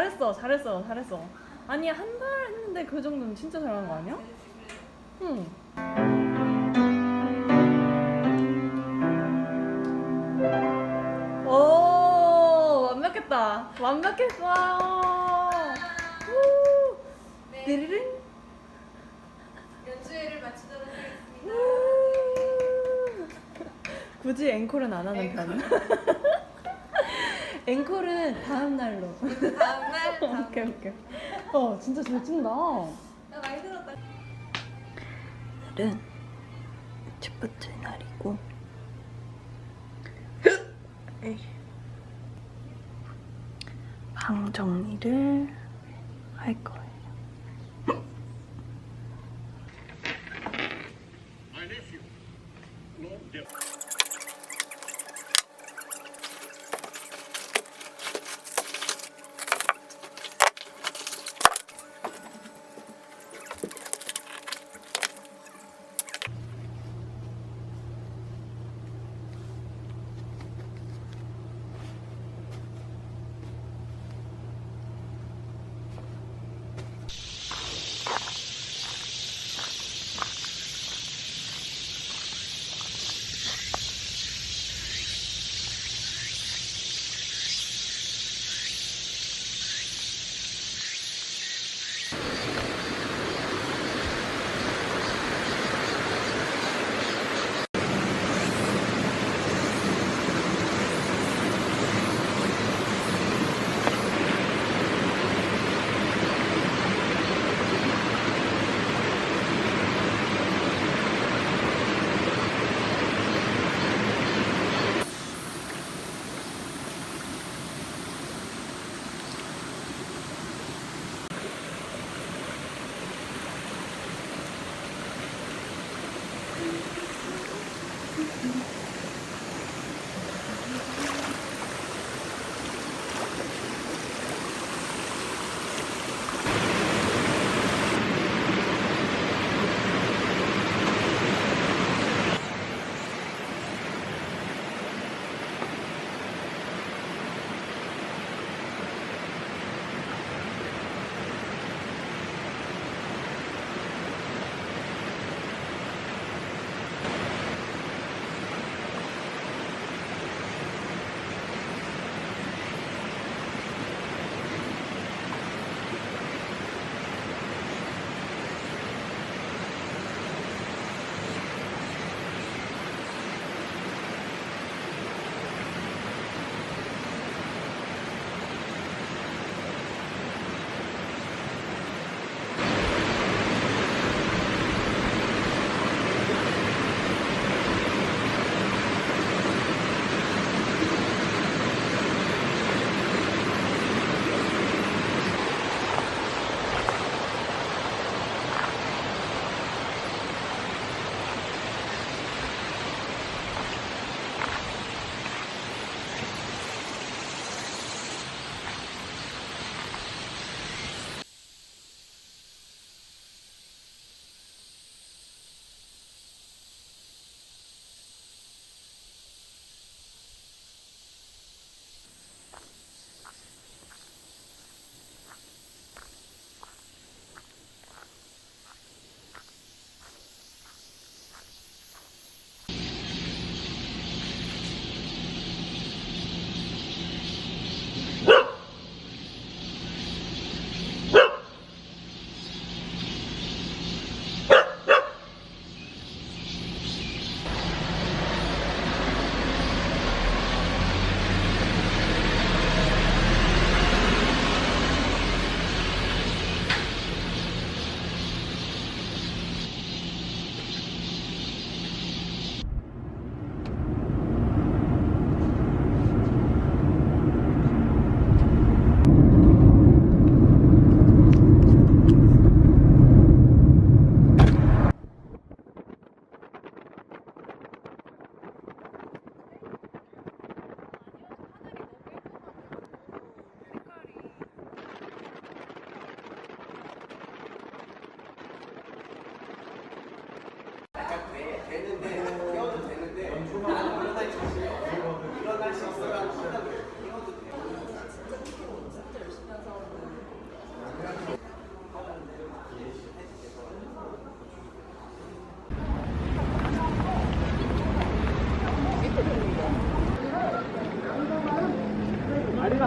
잘했어, 잘했어, 잘했어. 아니, 한 달 했는데 그 정도는 진짜 잘하는 거 아니야? 응. 오, 완벽했다. 완벽했어. 우. 네. 띠리링. 연주회를 마치도록 하겠습니다. 우. 굳이 앵콜은 안 하는 앵콜. 편은? 앵콜은 다음 날로. 다음날 다음. 오케이, 오케이. 진짜 잘 친다. 나 많이 들었다. 오늘은 첫 번째 날이고 에이. 방 정리를 할 거예요. My nephew, Lord Devon.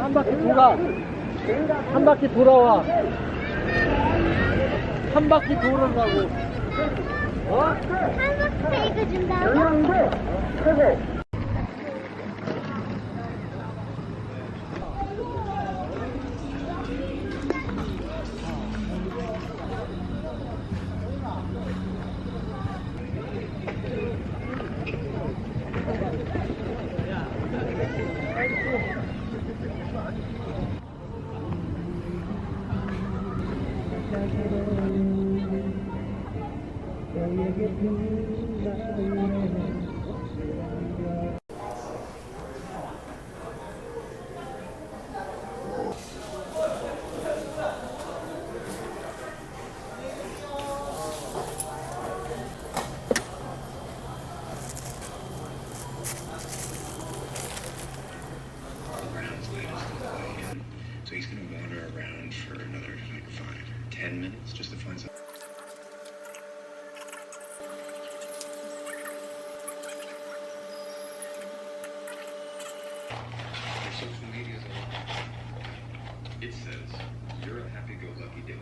한 바퀴 돌아. 한 바퀴 돌아와. 한 바퀴 돌으라고. 어? 한국페이크 준다고? So he's going to wander around for another like 5 or 10 minutes just to find something. Your social media's all. It says you're a happy-go-lucky dude.